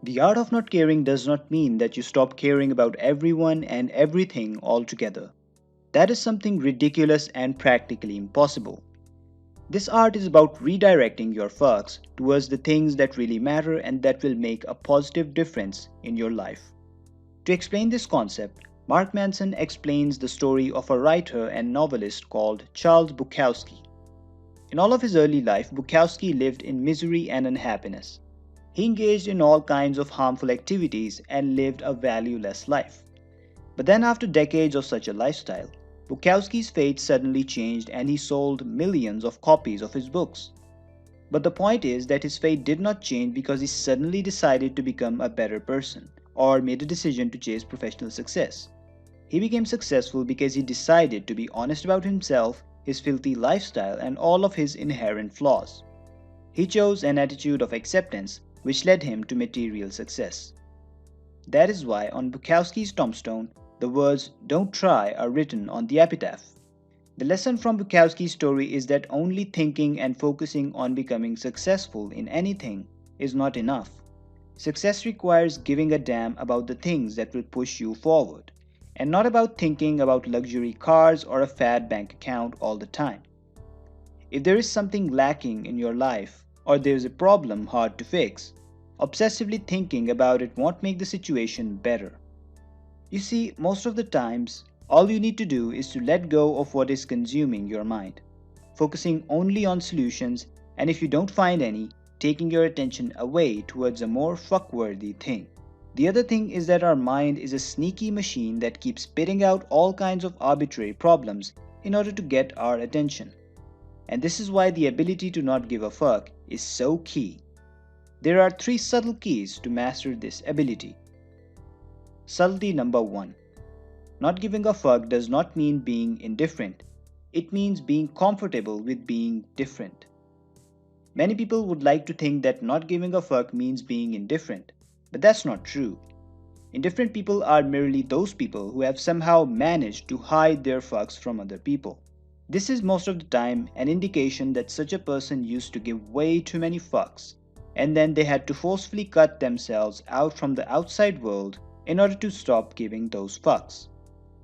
The art of not caring does not mean that you stop caring about everyone and everything altogether. That is something ridiculous and practically impossible. This art is about redirecting your focus towards the things that really matter and that will make a positive difference in your life. To explain this concept, Mark Manson explains the story of a writer and novelist called Charles Bukowski. In all of his early life, Bukowski lived in misery and unhappiness. He engaged in all kinds of harmful activities and lived a valueless life. But then, after decades of such a lifestyle, Bukowski's fate suddenly changed and he sold millions of copies of his books. But the point is that his fate did not change because he suddenly decided to become a better person or made a decision to chase professional success. He became successful because he decided to be honest about himself, his filthy lifestyle, and all of his inherent flaws. He chose an attitude of acceptance which led him to material success. That is why on Bukowski's tombstone, the words "Don't try" are written on the epitaph. The lesson from Bukowski's story is that only thinking and focusing on becoming successful in anything is not enough. Success requires giving a damn about the things that will push you forward, and not about thinking about luxury cars or a fat bank account all the time. If there is something lacking in your life, or there is a problem hard to fix, obsessively thinking about it won't make the situation better. You see, most of the times, all you need to do is to let go of what is consuming your mind, focusing only on solutions, and if you don't find any, taking your attention away towards a more fuck-worthy thing. The other thing is that our mind is a sneaky machine that keeps spitting out all kinds of arbitrary problems in order to get our attention. And this is why the ability to not give a fuck is so key. There are three subtle keys to master this ability. Subtlety number 1. Not giving a fuck does not mean being indifferent. It means being comfortable with being different. Many people would like to think that not giving a fuck means being indifferent, but that's not true. Indifferent people are merely those people who have somehow managed to hide their fucks from other people. This is most of the time an indication that such a person used to give way too many fucks, and then they had to forcefully cut themselves out from the outside world in order to stop giving those fucks.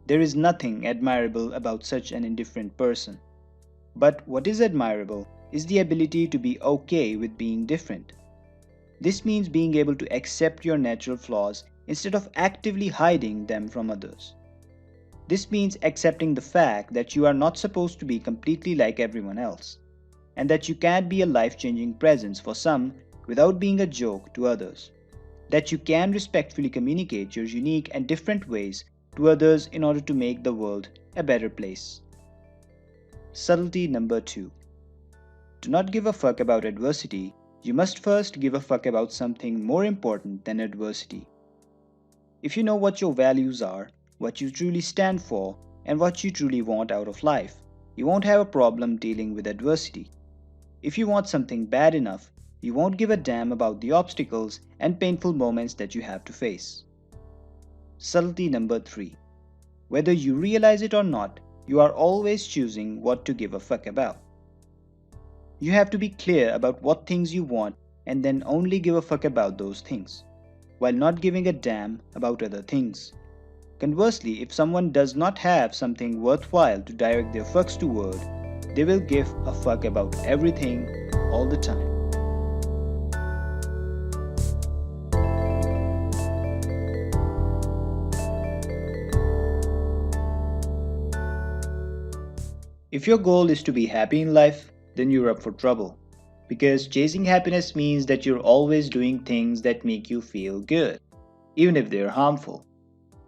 There is nothing admirable about such an indifferent person. But what is admirable is the ability to be okay with being different. This means being able to accept your natural flaws instead of actively hiding them from others. This means accepting the fact that you are not supposed to be completely like everyone else, and that you can't be a life-changing presence for some without being a joke to others. That you can respectfully communicate your unique and different ways to others in order to make the world a better place. Subtlety number 2. To not give a fuck about adversity, you must first give a fuck about something more important than adversity. If you know what your values are, what you truly stand for, and what you truly want out of life, you won't have a problem dealing with adversity. If you want something bad enough, you won't give a damn about the obstacles and painful moments that you have to face. Subtlety number 3. Whether you realize it or not, you are always choosing what to give a fuck about. You have to be clear about what things you want and then only give a fuck about those things, while not giving a damn about other things. Conversely, if someone does not have something worthwhile to direct their fucks toward, they will give a fuck about everything all the time. If your goal is to be happy in life, then you're up for trouble. Because chasing happiness means that you're always doing things that make you feel good, even if they're harmful.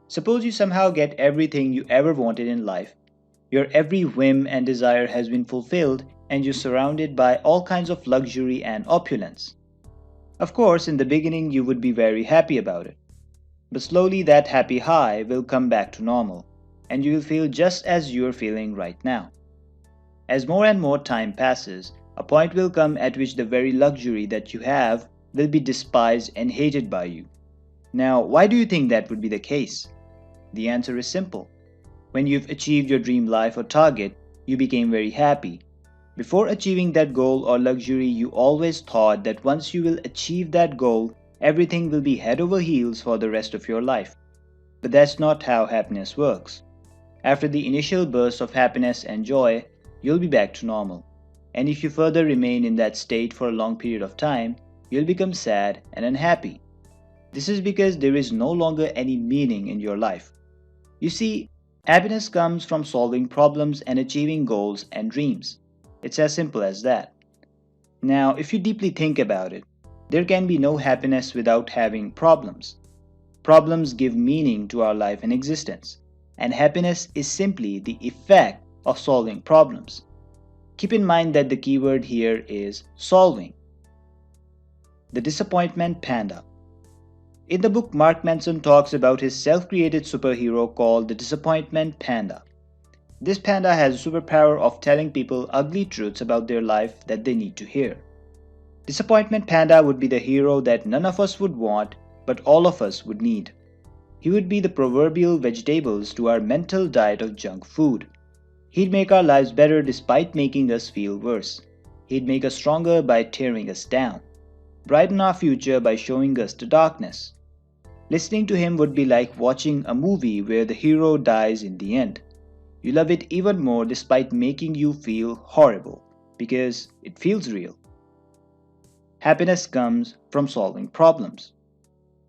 Suppose you somehow get everything you ever wanted in life. Your every whim and desire has been fulfilled, and you're surrounded by all kinds of luxury and opulence. Of course, in the beginning, you would be very happy about it. But slowly, that happy high will come back to normal, and you will feel just as you're feeling right now. As more and more time passes, a point will come at which the very luxury that you have will be despised and hated by you. Now, why do you think that would be the case? The answer is simple. When you've achieved your dream life or target, you became very happy. Before achieving that goal or luxury, you always thought that once you will achieve that goal, everything will be head over heels for the rest of your life. But that's not how happiness works. After the initial burst of happiness and joy, you'll be back to normal. And if you further remain in that state for a long period of time, you'll become sad and unhappy. This is because there is no longer any meaning in your life. You see, happiness comes from solving problems and achieving goals and dreams. It's as simple as that. Now, if you deeply think about it, there can be no happiness without having problems. Problems give meaning to our life and existence, and happiness is simply the effect of solving problems. Keep in mind that the keyword here is solving. The Disappointment Panda. In the book, Mark Manson talks about his self-created superhero called the Disappointment Panda. This panda has a superpower of telling people ugly truths about their life that they need to hear. Disappointment Panda would be the hero that none of us would want, but all of us would need. He would be the proverbial vegetables to our mental diet of junk food. He'd make our lives better despite making us feel worse. He'd make us stronger by tearing us down, brighten our future by showing us the darkness. Listening to him would be like watching a movie where the hero dies in the end. You love it even more despite making you feel horrible, because it feels real. Happiness comes from solving problems.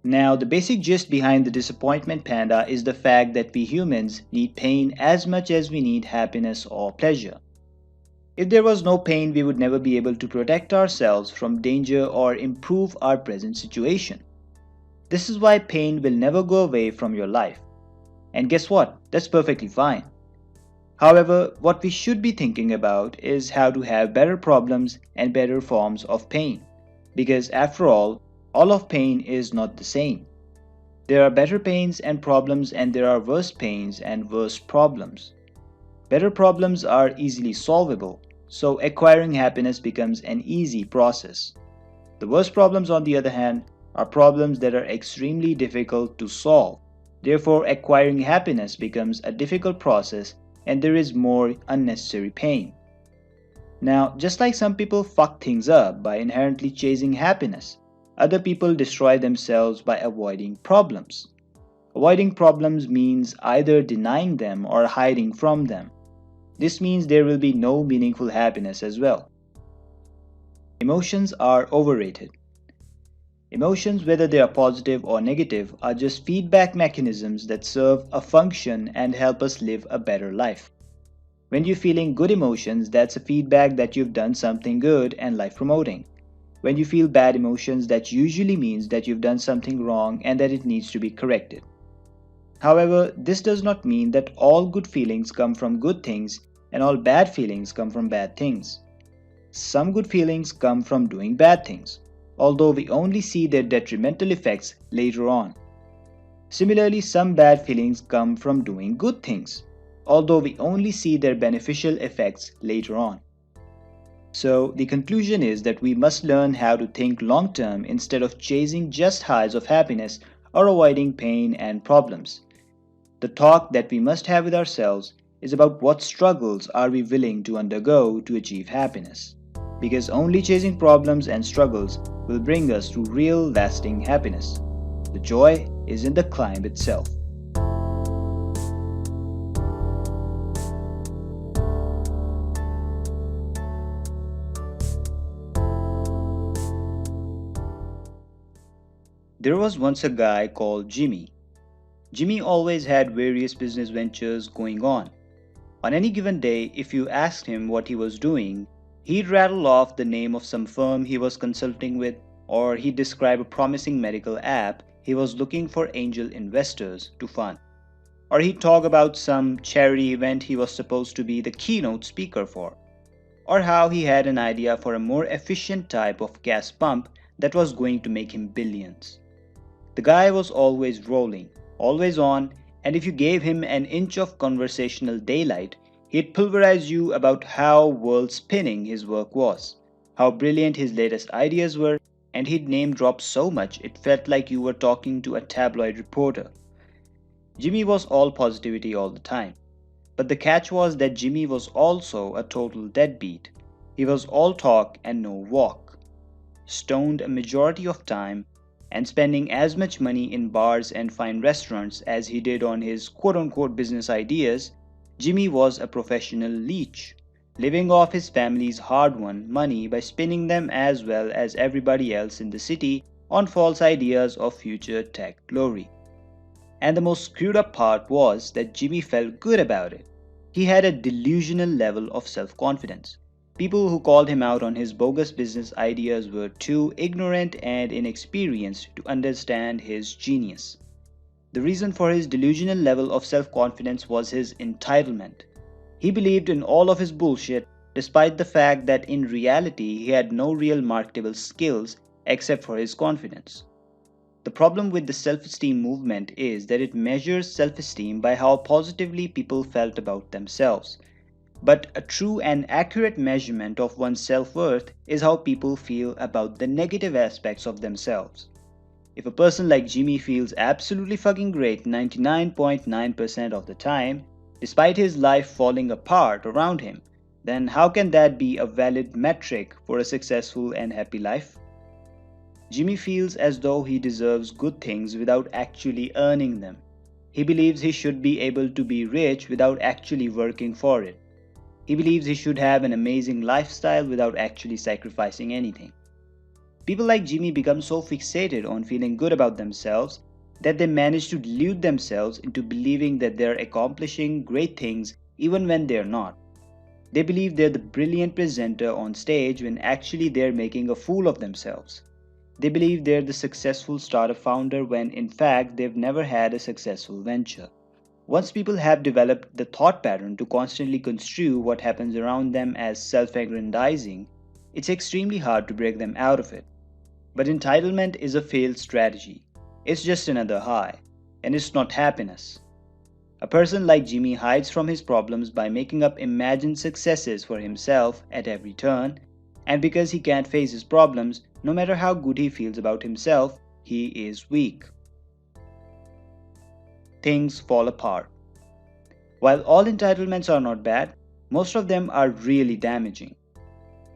Now, the basic gist behind the Disappointment Panda is the fact that we humans need pain as much as we need happiness or pleasure. If there was no pain, we would never be able to protect ourselves from danger or improve our present situation. This is why pain will never go away from your life. And guess what? That's perfectly fine. However, what we should be thinking about is how to have better problems and better forms of pain. Because after all of pain is not the same. There are better pains and problems, and there are worse pains and worse problems. Better problems are easily solvable, so acquiring happiness becomes an easy process. The worst problems, on the other hand, are problems that are extremely difficult to solve. Therefore, acquiring happiness becomes a difficult process and there is more unnecessary pain. Now, just like some people fuck things up by inherently chasing happiness, other people destroy themselves by avoiding problems. Avoiding problems means either denying them or hiding from them. This means there will be no meaningful happiness as well. Emotions are overrated. Emotions, whether they are positive or negative, are just feedback mechanisms that serve a function and help us live a better life. When you're feeling good emotions, that's a feedback that you've done something good and life promoting. When you feel bad emotions, that usually means that you've done something wrong and that it needs to be corrected. However, this does not mean that all good feelings come from good things and all bad feelings come from bad things. Some good feelings come from doing bad things, although we only see their detrimental effects later on. Similarly, some bad feelings come from doing good things, although we only see their beneficial effects later on. So, the conclusion is that we must learn how to think long term instead of chasing just highs of happiness or avoiding pain and problems. The talk that we must have with ourselves is about what struggles are we willing to undergo to achieve happiness. Because only chasing problems and struggles will bring us to real lasting happiness. The joy is in the climb itself. There was once a guy called Jimmy. Jimmy always had various business ventures going on. On any given day, if you asked him what he was doing, he'd rattle off the name of some firm he was consulting with, or he'd describe a promising medical app he was looking for angel investors to fund. Or he'd talk about some charity event he was supposed to be the keynote speaker for. Or how he had an idea for a more efficient type of gas pump that was going to make him billions. The guy was always rolling, always on, and if you gave him an inch of conversational daylight, he'd pulverize you about how world-spinning his work was, how brilliant his latest ideas were, and he'd name drop so much it felt like you were talking to a tabloid reporter. Jimmy was all positivity all the time. But the catch was that Jimmy was also a total deadbeat. He was all talk and no walk. Stoned a majority of time, and spending as much money in bars and fine restaurants as he did on his quote unquote business ideas, Jimmy was a professional leech, living off his family's hard won money by spending them as well as everybody else in the city on false ideas of future tech glory. And the most screwed up part was that Jimmy felt good about it. He had a delusional level of self confidence. People who called him out on his bogus business ideas were too ignorant and inexperienced to understand his genius. The reason for his delusional level of self confidence was his entitlement. He believed in all of his bullshit, despite the fact that in reality he had no real marketable skills except for his confidence. The problem with the self esteem movement is that it measures self esteem by how positively people felt about themselves. But a true and accurate measurement of one's self worth is how people feel about the negative aspects of themselves. If a person like Jimmy feels absolutely fucking great 99.9% of the time, despite his life falling apart around him, then how can that be a valid metric for a successful and happy life? Jimmy feels as though he deserves good things without actually earning them. He believes he should be able to be rich without actually working for it. He believes he should have an amazing lifestyle without actually sacrificing anything. People like Jimmy become so fixated on feeling good about themselves that they manage to delude themselves into believing that they're accomplishing great things even when they're not. They believe they're the brilliant presenter on stage when actually they're making a fool of themselves. They believe they're the successful startup founder when in fact they've never had a successful venture. Once people have developed the thought pattern to constantly construe what happens around them as self aggrandizing, it's extremely hard to break them out of it. But entitlement is a failed strategy. It's just another high, and it's not happiness. A person like Jimmy hides from his problems by making up imagined successes for himself at every turn, and because he can't face his problems, no matter how good he feels about himself, he is weak. Things fall apart. While all entitlements are not bad, most of them are really damaging.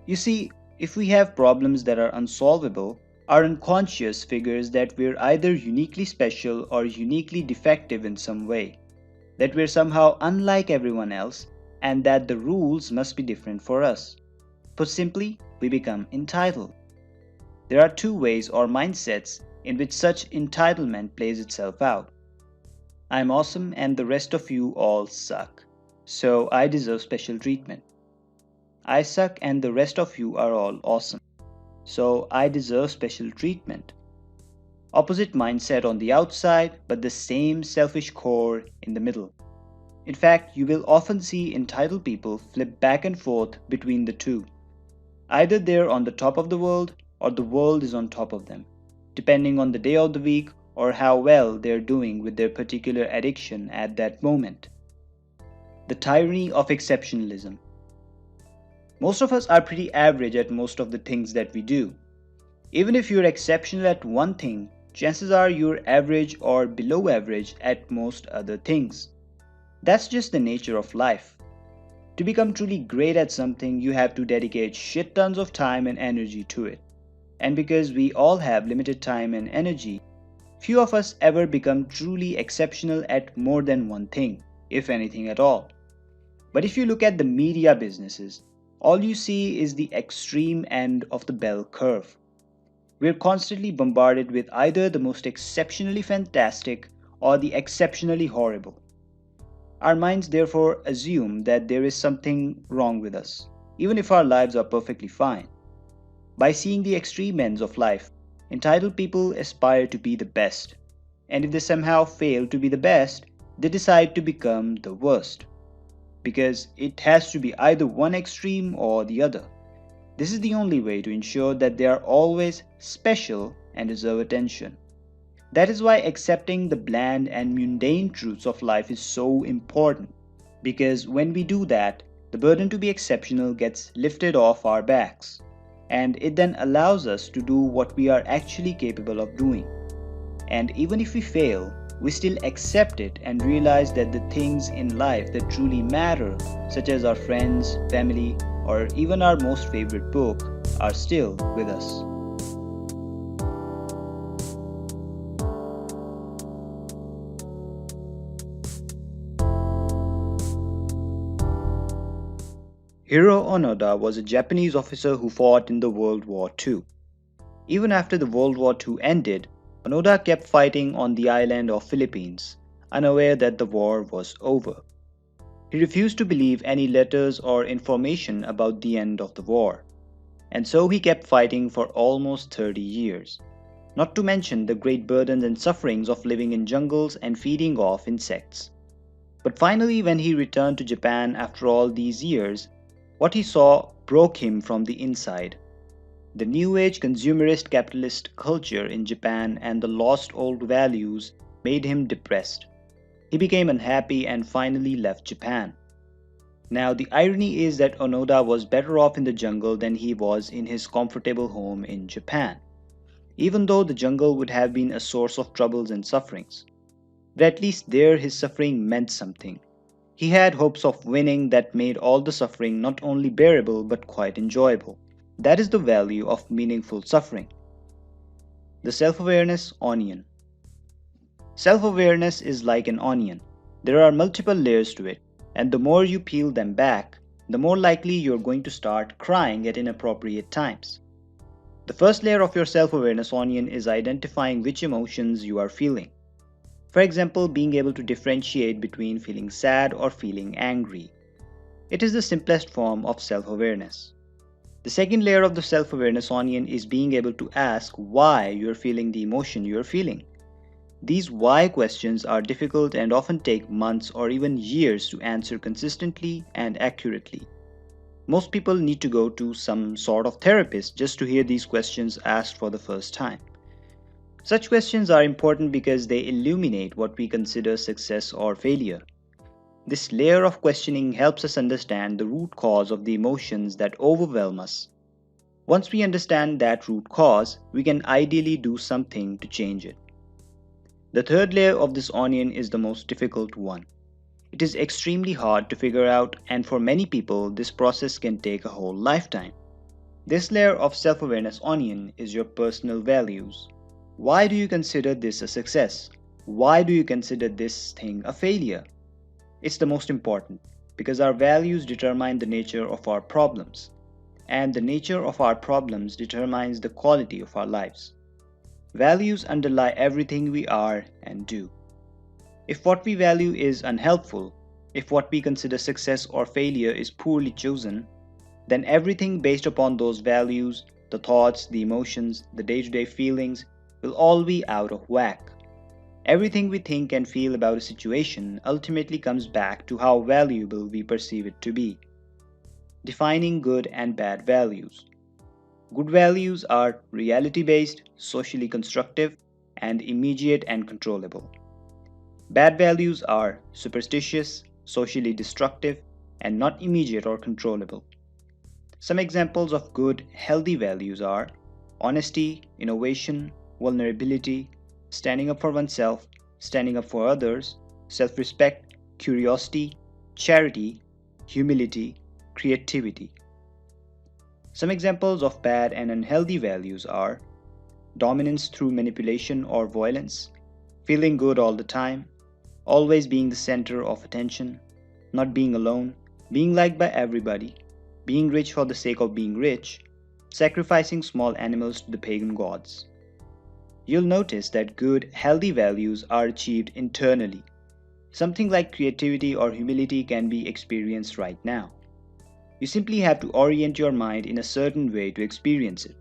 You see, if we have problems that are unsolvable, our unconscious figures that we're either uniquely special or uniquely defective in some way, that we're somehow unlike everyone else, and that the rules must be different for us. Put simply, we become entitled. There are two ways or mindsets in which such entitlement plays itself out. I'm awesome and the rest of you all suck, so I deserve special treatment. I suck and the rest of you are all awesome, so I deserve special treatment. Opposite mindset on the outside, but the same selfish core in the middle. In fact, you will often see entitled people flip back and forth between the two. Either they're on the top of the world or the world is on top of them, depending on the day of the week or how well they're doing with their particular addiction at that moment. The tyranny of exceptionalism. Most of us are pretty average at most of the things that we do. Even if you're exceptional at one thing, chances are you're average or below average at most other things. That's just the nature of life. To become truly great at something, you have to dedicate shit tons of time and energy to it. And because we all have limited time and energy, few of us ever become truly exceptional at more than one thing, if anything at all. But if you look at the media businesses, all you see is the extreme end of the bell curve. We're constantly bombarded with either the most exceptionally fantastic or the exceptionally horrible. Our minds therefore assume that there is something wrong with us, even if our lives are perfectly fine. By seeing the extreme ends of life, entitled people aspire to be the best, and if they somehow fail to be the best, they decide to become the worst. Because it has to be either one extreme or the other. This is the only way to ensure that they are always special and deserve attention. That is why accepting the bland and mundane truths of life is so important. Because when we do that, the burden to be exceptional gets lifted off our backs, and it then allows us to do what we are actually capable of doing. And even if we fail, we still accept it and realize that the things in life that truly matter, such as our friends, family, or even our most favorite book, are still with us. Hiro Onoda was a Japanese officer who fought in the World War II. Even after the World War II ended, Onoda kept fighting on the island of Philippines, unaware that the war was over. He refused to believe any letters or information about the end of the war, and so he kept fighting for almost 30 years. Not to mention the great burdens and sufferings of living in jungles and feeding off insects. But finally, when he returned to Japan after all these years, what he saw broke him from the inside. The new age consumerist capitalist culture in Japan and the lost old values made him depressed. He became unhappy and finally left Japan. Now, the irony is that Onoda was better off in the jungle than he was in his comfortable home in Japan, even though the jungle would have been a source of troubles and sufferings. But at least there his suffering meant something. He had hopes of winning that made all the suffering not only bearable but quite enjoyable. That is the value of meaningful suffering. The self-awareness onion. Self-awareness is like an onion. There are multiple layers to it, and the more you peel them back, the more likely you're going to start crying at inappropriate times. The first layer of your self-awareness onion is identifying which emotions you are feeling. For example, being able to differentiate between feeling sad or feeling angry. It is the simplest form of self-awareness. The second layer of the self-awareness onion is being able to ask why you're feeling the emotion you're feeling. These why questions are difficult and often take months or even years to answer consistently and accurately. Most people need to go to some sort of therapist just to hear these questions asked for the first time. Such questions are important because they illuminate what we consider success or failure. This layer of questioning helps us understand the root cause of the emotions that overwhelm us. Once we understand that root cause, we can ideally do something to change it. The third layer of this onion is the most difficult one. It is extremely hard to figure out, and for many people, this process can take a whole lifetime. This layer of self-awareness onion is your personal values. Why do you consider this a success? Why do you consider this thing a failure? It's the most important because our values determine the nature of our problems, and the nature of our problems determines the quality of our lives. Values underlie everything we are and do. If what we value is unhelpful, if what we consider success or failure is poorly chosen, then everything based upon those values, the thoughts, the emotions, the day-to-day feelings, will all be out of whack. Everything we think and feel about a situation ultimately comes back to how valuable we perceive it to be. Defining good and bad values. Good values are reality-based, socially constructive, and immediate and controllable. Bad values are superstitious, socially destructive, and not immediate or controllable. Some examples of good, healthy values are honesty, innovation, vulnerability, standing up for oneself, standing up for others, self-respect, curiosity, charity, humility, creativity. Some examples of bad and unhealthy values are dominance through manipulation or violence, feeling good all the time, always being the center of attention, not being alone, being liked by everybody, being rich for the sake of being rich, sacrificing small animals to the pagan gods. You'll notice that good, healthy values are achieved internally. Something like creativity or humility can be experienced right now. You simply have to orient your mind in a certain way to experience it.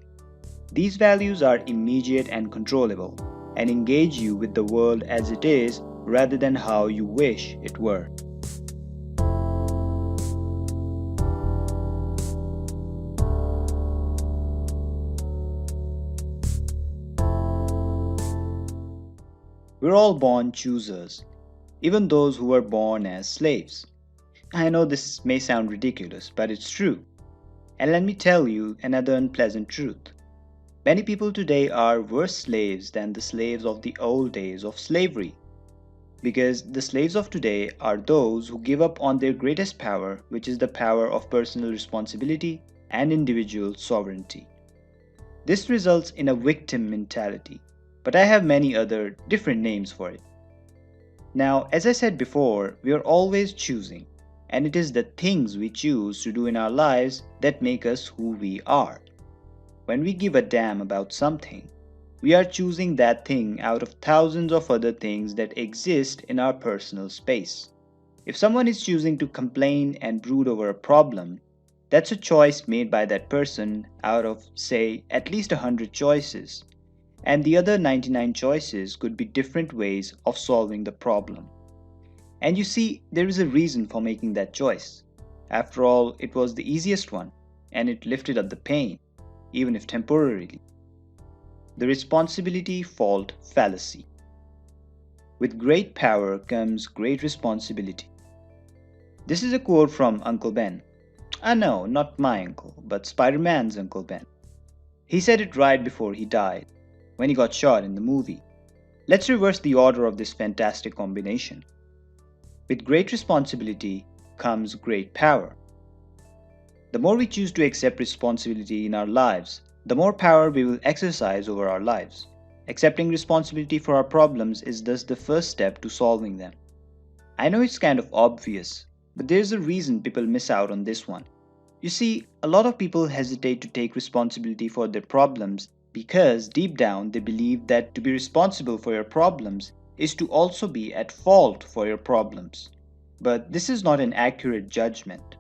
These values are immediate and controllable, and engage you with the world as it is rather than how you wish it were. We're all born choosers, even those who were born as slaves. I know this may sound ridiculous, but it's true. And let me tell you another unpleasant truth. Many people today are worse slaves than the slaves of the old days of slavery. Because the slaves of today are those who give up on their greatest power, which is the power of personal responsibility and individual sovereignty. This results in a victim mentality, but I have many other different names for it. Now, as I said before, we are always choosing, and it is the things we choose to do in our lives that make us who we are. When we give a damn about something, we are choosing that thing out of thousands of other things that exist in our personal space. If someone is choosing to complain and brood over a problem, that's a choice made by that person out of, say, at least 100 choices, and the other 99 choices could be different ways of solving the problem. And you see, there is a reason for making that choice. After all, it was the easiest one, and it lifted up the pain, even if temporarily. The responsibility fault fallacy. With great power comes great responsibility. This is a quote from Uncle Ben. No, not my uncle, but Spider Man's Uncle Ben. He said it right before he died, when he got shot in the movie. Let's reverse the order of this fantastic combination. With great responsibility comes great power. The more we choose to accept responsibility in our lives, the more power we will exercise over our lives. Accepting responsibility for our problems is thus the first step to solving them. I know it's kind of obvious, but there's a reason people miss out on this one. You see, a lot of people hesitate to take responsibility for their problems because deep down they believe that to be responsible for your problems is to also be at fault for your problems. But this is not an accurate judgment.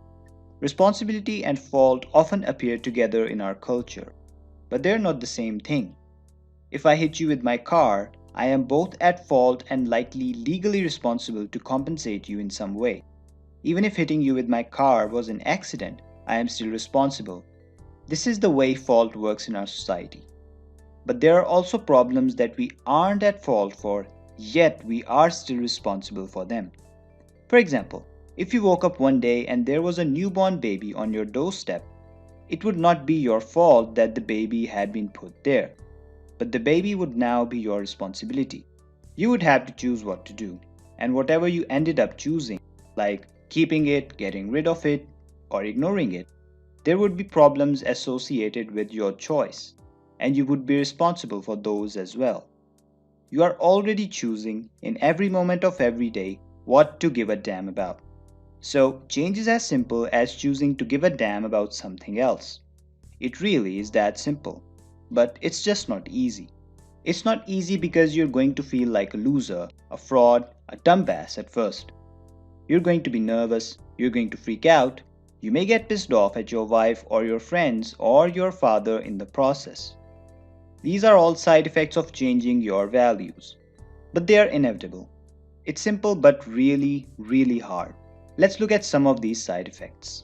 Responsibility and fault often appear together in our culture, but they're not the same thing. If I hit you with my car, I am both at fault and likely legally responsible to compensate you in some way. Even if hitting you with my car was an accident, I am still responsible. This is the way fault works in our society. But there are also problems that we aren't at fault for, yet we are still responsible for them. For example, if you woke up one day and there was a newborn baby on your doorstep, it would not be your fault that the baby had been put there, but the baby would now be your responsibility. You would have to choose what to do, and whatever you ended up choosing, like keeping it, getting rid of it, or ignoring it, there would be problems associated with your choice, and you would be responsible for those as well. You are already choosing in every moment of every day what to give a damn about. So, change is as simple as choosing to give a damn about something else. It really is that simple. But it's just not easy. It's not easy because you're going to feel like a loser, a fraud, a dumbass at first. You're going to be nervous, you're going to freak out, you may get pissed off at your wife or your friends or your father in the process. These are all side effects of changing your values. But they are inevitable. It's simple but really, really hard. Let's look at some of these side effects.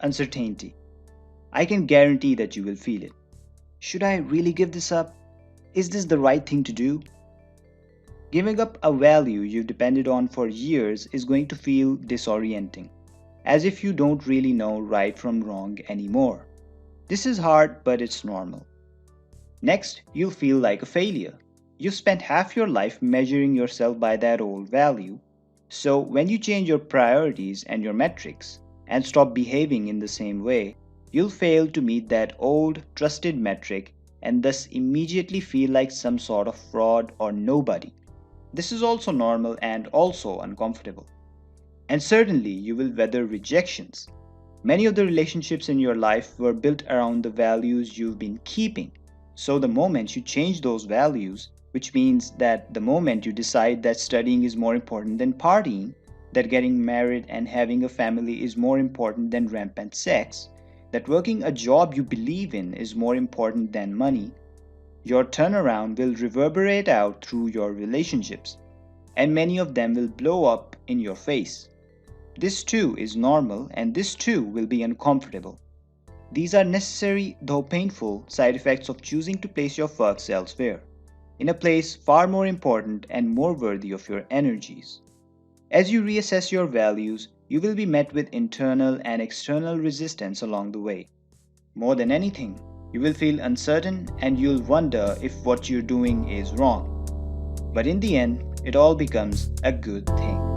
Uncertainty. I can guarantee that you will feel it. Should I really give this up? Is this the right thing to do? Giving up a value you've depended on for years is going to feel disorienting, as if you don't really know right from wrong anymore. This is hard, but it's normal. Next, you'll feel like a failure. You've spent half your life measuring yourself by that old value, so when you change your priorities and your metrics and stop behaving in the same way, you'll fail to meet that old, trusted metric and thus immediately feel like some sort of fraud or nobody. This is also normal and also uncomfortable. And certainly, you will weather rejections. Many of the relationships in your life were built around the values you've been keeping. So, the moment you change those values, which means that the moment you decide that studying is more important than partying, that getting married and having a family is more important than rampant sex, that working a job you believe in is more important than money, your turnaround will reverberate out through your relationships, and many of them will blow up in your face. This too is normal, and this too will be uncomfortable. These are necessary, though painful, side effects of choosing to place your focus elsewhere, in a place far more important and more worthy of your energies. As you reassess your values, you will be met with internal and external resistance along the way. More than anything, you will feel uncertain and you'll wonder if what you're doing is wrong. But in the end, it all becomes a good thing.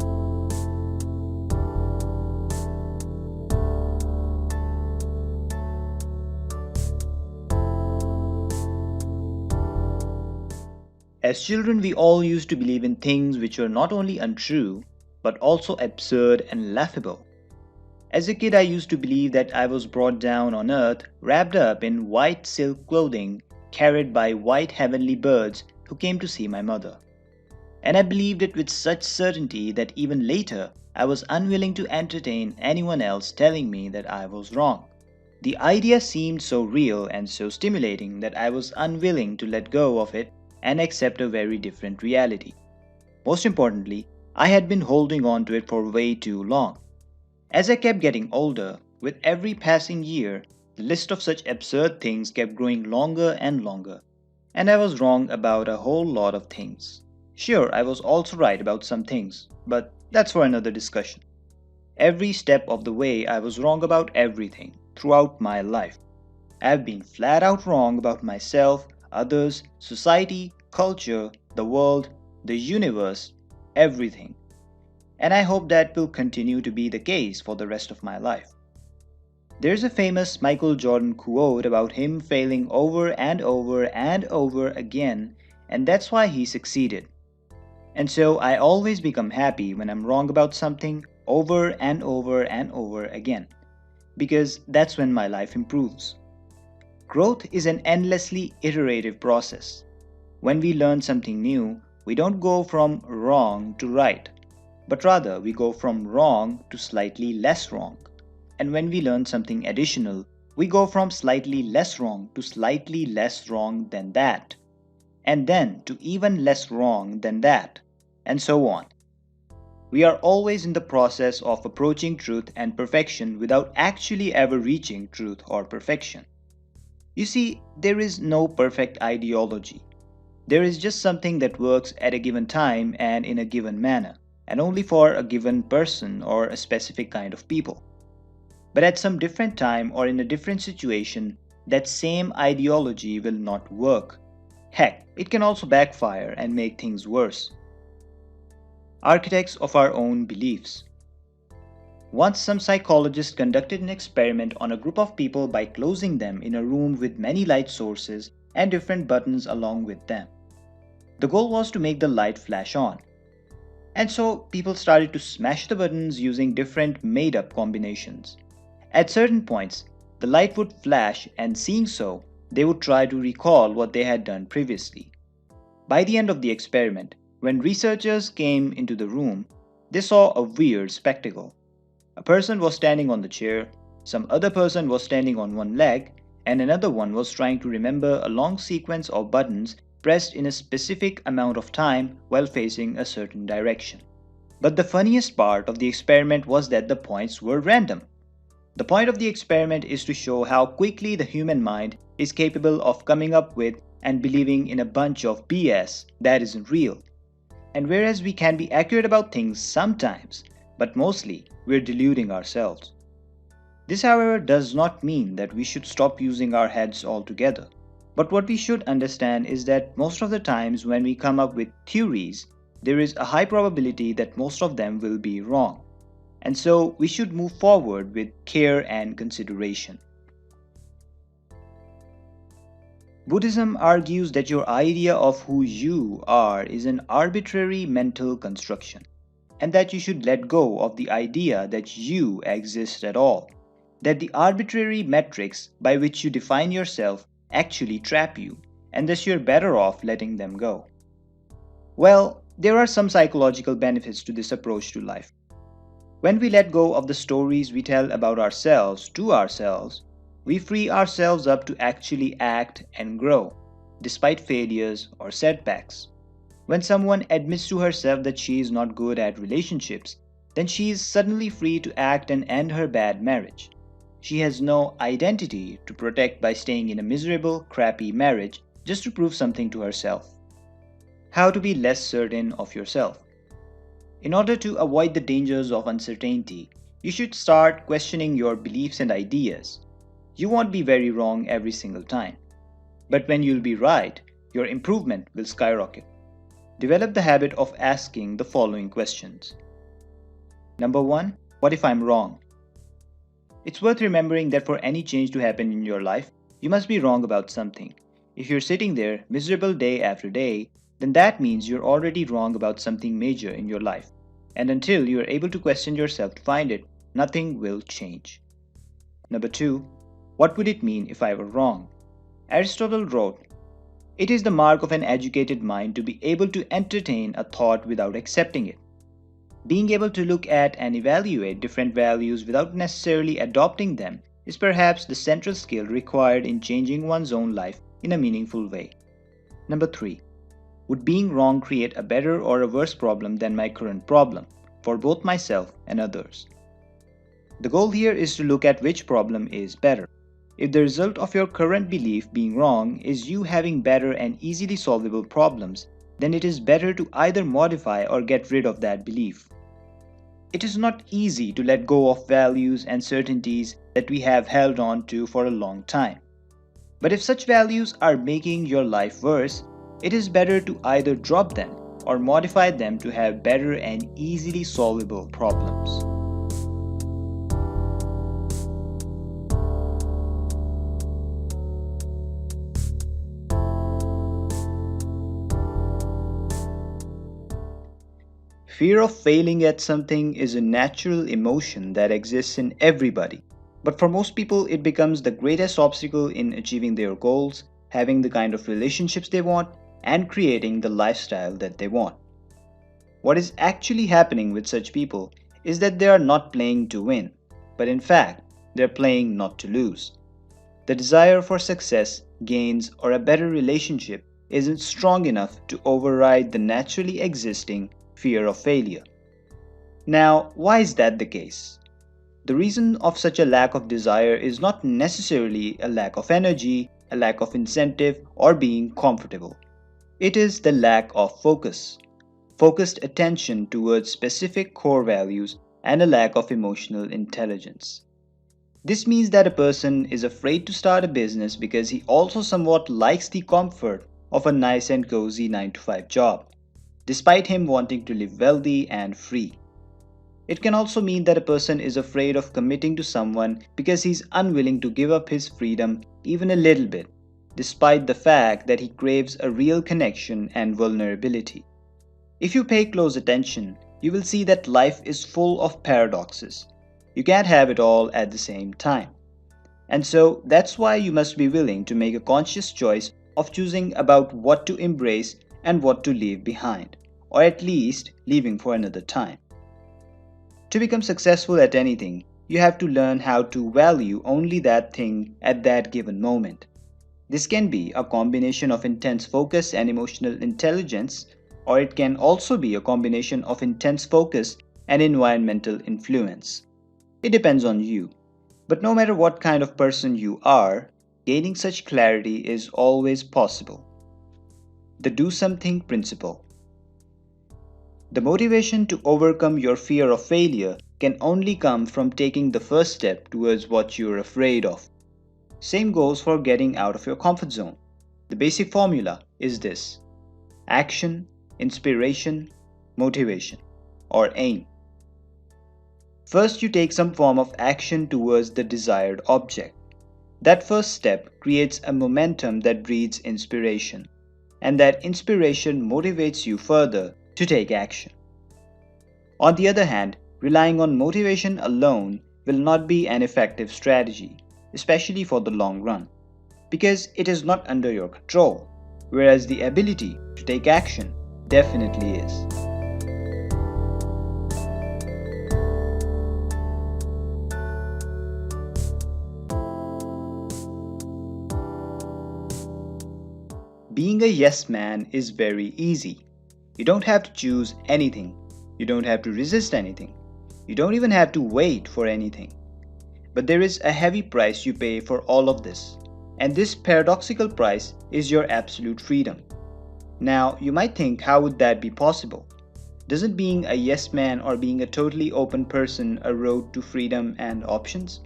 As children, we all used to believe in things which were not only untrue, but also absurd and laughable. As a kid, I used to believe that I was brought down on earth, wrapped up in white silk clothing, carried by white heavenly birds who came to see my mother. And I believed it with such certainty that even later I was unwilling to entertain anyone else telling me that I was wrong. The idea seemed so real and so stimulating that I was unwilling to let go of it and accept a very different reality. Most importantly, I had been holding on to it for way too long. As I kept getting older, with every passing year, the list of such absurd things kept growing longer and longer, and I was wrong about a whole lot of things. Sure, I was also right about some things, but that's for another discussion. Every step of the way, I was wrong about everything throughout my life. I've been flat out wrong about myself, others, society, culture, the world, the universe, everything. And I hope that will continue to be the case for the rest of my life. There's a famous Michael Jordan quote about him failing over and over and over again, and that's why he succeeded. And so I always become happy when I'm wrong about something over and over and over again, because that's when my life improves. Growth is an endlessly iterative process. When we learn something new, we don't go from wrong to right, but rather we go from wrong to slightly less wrong. And when we learn something additional, we go from slightly less wrong to slightly less wrong than that, and then to even less wrong than that, and so on. We are always in the process of approaching truth and perfection without actually ever reaching truth or perfection. You see, there is no perfect ideology. There is just something that works at a given time and in a given manner, and only for a given person or a specific kind of people. But at some different time or in a different situation, that same ideology will not work. Heck, it can also backfire and make things worse. Architects of our own beliefs. Once some psychologists conducted an experiment on a group of people by closing them in a room with many light sources and different buttons along with them. The goal was to make the light flash on. And so people started to smash the buttons using different made up combinations. At certain points, the light would flash, and seeing so, they would try to recall what they had done previously. By the end of the experiment, when researchers came into the room, they saw a weird spectacle. A person was standing on the chair, some other person was standing on one leg, and another one was trying to remember a long sequence of buttons pressed in a specific amount of time while facing a certain direction. But the funniest part of the experiment was that the points were random. The point of the experiment is to show how quickly the human mind is capable of coming up with and believing in a bunch of BS that isn't real. And whereas we can be accurate about things sometimes, but mostly we're deluding ourselves. This, however, does not mean that we should stop using our heads altogether. But what we should understand is that most of the times when we come up with theories, there is a high probability that most of them will be wrong. And so we should move forward with care and consideration. Buddhism argues that your idea of who you are is an arbitrary mental construction, and that you should let go of the idea that you exist at all, that the arbitrary metrics by which you define yourself actually trap you, and thus you're better off letting them go. Well, there are some psychological benefits to this approach to life. When we let go of the stories we tell about ourselves to ourselves, we free ourselves up to actually act and grow, despite failures or setbacks. When someone admits to herself that she is not good at relationships, then she is suddenly free to act and end her bad marriage. She has no identity to protect by staying in a miserable, crappy marriage just to prove something to herself. How to be less certain of yourself. In order to avoid the dangers of uncertainty, you should start questioning your beliefs and ideas. You won't be very wrong every single time. But when you'll be right, your improvement will skyrocket. Develop the habit of asking the following questions. Number 1. What if I'm wrong? It's worth remembering that for any change to happen in your life, you must be wrong about something. If you're sitting there miserable day after day, then that means you're already wrong about something major in your life. And until you are able to question yourself to find it, nothing will change. Number 2. What would it mean if I were wrong? Aristotle wrote, "It is the mark of an educated mind to be able to entertain a thought without accepting it." Being able to look at and evaluate different values without necessarily adopting them is perhaps the central skill required in changing one's own life in a meaningful way. Number 3. Would being wrong create a better or a worse problem than my current problem, for both myself and others? The goal here is to look at which problem is better. If the result of your current belief being wrong is you having better and easily solvable problems, then it is better to either modify or get rid of that belief. It is not easy to let go of values and certainties that we have held on to for a long time. But if such values are making your life worse, it is better to either drop them or modify them to have better and easily solvable problems. Fear of failing at something is a natural emotion that exists in everybody. But for most people, it becomes the greatest obstacle in achieving their goals, having the kind of relationships they want, and creating the lifestyle that they want. What is actually happening with such people is that they are not playing to win, but in fact, they're playing not to lose. The desire for success, gains, or a better relationship isn't strong enough to override the naturally existing fear of failure. Now, why is that the case? The reason of such a lack of desire is not necessarily a lack of energy, a lack of incentive, or being comfortable. It is the lack of focus, focused attention towards specific core values, and a lack of emotional intelligence. This means that a person is afraid to start a business because he also somewhat likes the comfort of a nice and cozy 9 to 5 job, despite him wanting to live wealthy and free. It can also mean that a person is afraid of committing to someone because he's unwilling to give up his freedom even a little bit, despite the fact that he craves a real connection and vulnerability. If you pay close attention, you will see that life is full of paradoxes. You can't have it all at the same time. And so that's why you must be willing to make a conscious choice of choosing about what to embrace and what to leave behind, or at least leaving for another time. To become successful at anything, you have to learn how to value only that thing at that given moment. This can be a combination of intense focus and emotional intelligence, or it can also be a combination of intense focus and environmental influence. It depends on you. But no matter what kind of person you are, gaining such clarity is always possible. The do something principle. The motivation to overcome your fear of failure can only come from taking the first step towards what you're afraid of. Same goes for getting out of your comfort zone. The basic formula is this: action, inspiration, motivation, or aim. First, you take some form of action towards the desired object. That first step creates a momentum that breeds inspiration, and that inspiration motivates you further to take action. On the other hand, relying on motivation alone will not be an effective strategy, especially for the long run, because it is not under your control, whereas the ability to take action definitely is. Being a yes man is very easy. You don't have to choose anything. You don't have to resist anything. You don't even have to wait for anything. But there is a heavy price you pay for all of this. And this paradoxical price is your absolute freedom. Now, you might think, how would that be possible? Doesn't being a yes man or being a totally open person a road to freedom and options?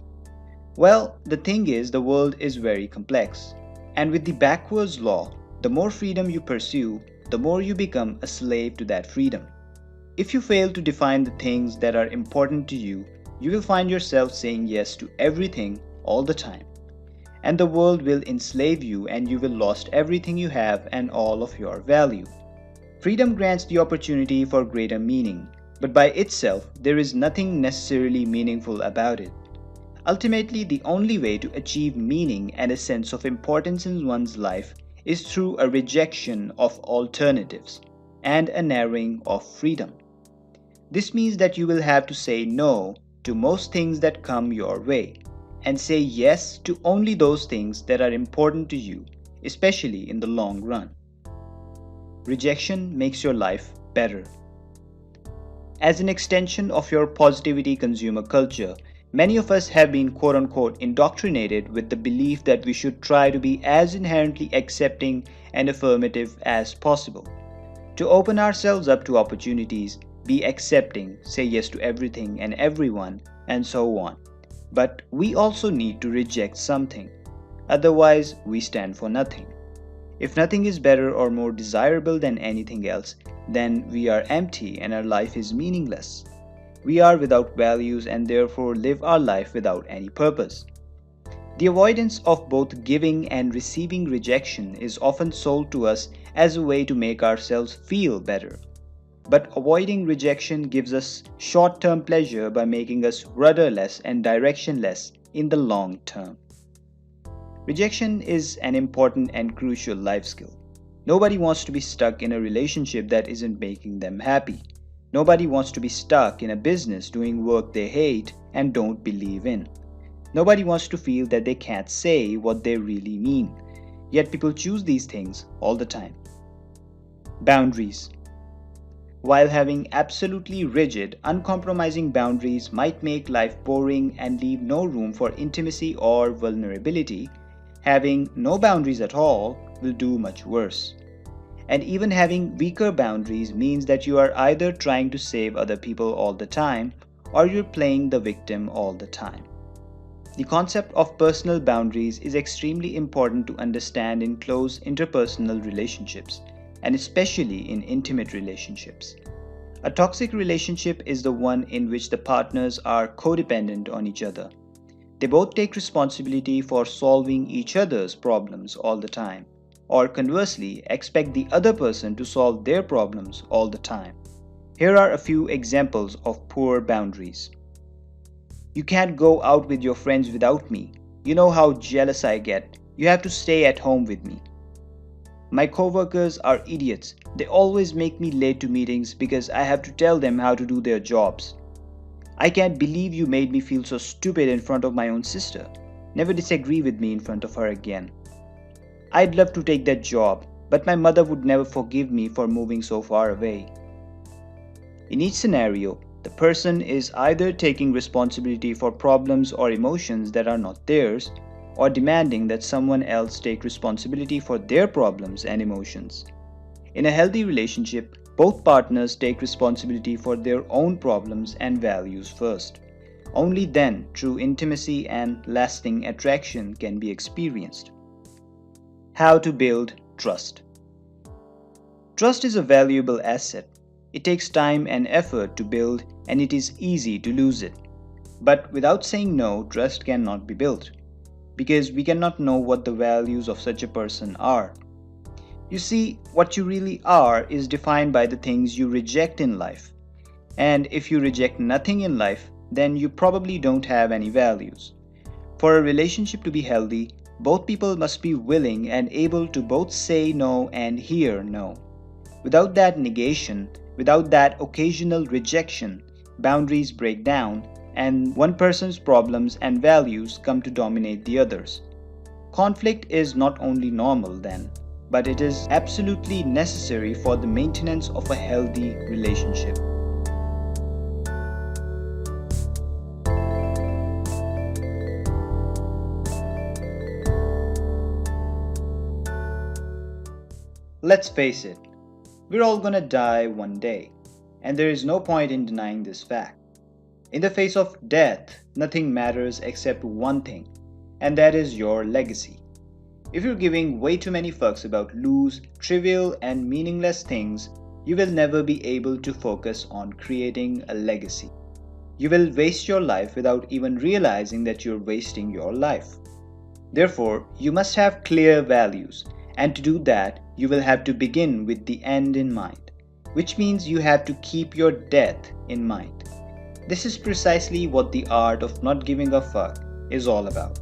Well, the thing is, the world is very complex. And with the backwards law, the more freedom you pursue, the more you become a slave to that freedom. If you fail to define the things that are important to you, you will find yourself saying yes to everything all the time. And the world will enslave you, and you will lose everything you have and all of your value. Freedom grants the opportunity for greater meaning, But by itself, there is nothing necessarily meaningful about it. Ultimately, the only way to achieve meaning and a sense of importance in one's life is through a rejection of alternatives and a narrowing of freedom. This means that you will have to say no to most things that come your way and say yes to only those things that are important to you, especially in the long run. Rejection makes your life better. As an extension of your positivity consumer culture, many of us have been quote unquote indoctrinated with the belief that we should try to be as inherently accepting and affirmative as possible. To open ourselves up to opportunities, be accepting, say yes to everything and everyone, and so on. But we also need to reject something. Otherwise, we stand for nothing. If nothing is better or more desirable than anything else, then we are empty and our life is meaningless. We are without values and therefore live our life without any purpose. The avoidance of both giving and receiving rejection is often sold to us as a way to make ourselves feel better. But avoiding rejection gives us short term pleasure by making us rudderless and directionless in the long term. Rejection is an important and crucial life skill. Nobody wants to be stuck in a relationship that isn't making them happy. Nobody wants to be stuck in a business doing work they hate and don't believe in. Nobody wants to feel that they can't say what they really mean. Yet people choose these things all the time. Boundaries. While having absolutely rigid, uncompromising boundaries might make life boring and leave no room for intimacy or vulnerability, having no boundaries at all will do much worse. And even having weaker boundaries means that you are either trying to save other people all the time or you're playing the victim all the time. The concept of personal boundaries is extremely important to understand in close interpersonal relationships, and especially in intimate relationships. A toxic relationship is the one in which the partners are codependent on each other. They both take responsibility for solving each other's problems all the time, or conversely, expect the other person to solve their problems all the time. Here are a few examples of poor boundaries. You can't go out with your friends without me. You know how jealous I get. You have to stay at home with me. My coworkers are idiots. They always make me late to meetings because I have to tell them how to do their jobs. I can't believe you made me feel so stupid in front of my own sister. Never disagree with me in front of her again. I'd love to take that job, but my mother would never forgive me for moving so far away. In each scenario, the person is either taking responsibility for problems or emotions that are not theirs, or demanding that someone else take responsibility for their problems and emotions. In a healthy relationship, both partners take responsibility for their own problems and values first. Only then true intimacy and lasting attraction can be experienced. How to build trust. Trust is a valuable asset. It takes time and effort to build, and it is easy to lose it. But without saying no, trust cannot be built, because we cannot know what the values of such a person are. You see, what you really are is defined by the things you reject in life. And if you reject nothing in life, then you probably don't have any values. For a relationship to be healthy, both people must be willing and able to both say no and hear no. Without that negation, without that occasional rejection, boundaries break down and one person's problems and values come to dominate the others. Conflict is not only normal then, but it is absolutely necessary for the maintenance of a healthy relationship. Let's face it, we're all gonna die one day, and there is no point in denying this fact. In the face of death, nothing matters except one thing, and that is your legacy. If you're giving way too many fucks about loose, trivial, and meaningless things, you will never be able to focus on creating a legacy. You will waste your life without even realizing that you're wasting your life. Therefore, you must have clear values, and to do that, you will have to begin with the end in mind, which means you have to keep your death in mind. This is precisely what the art of not giving a fuck is all about.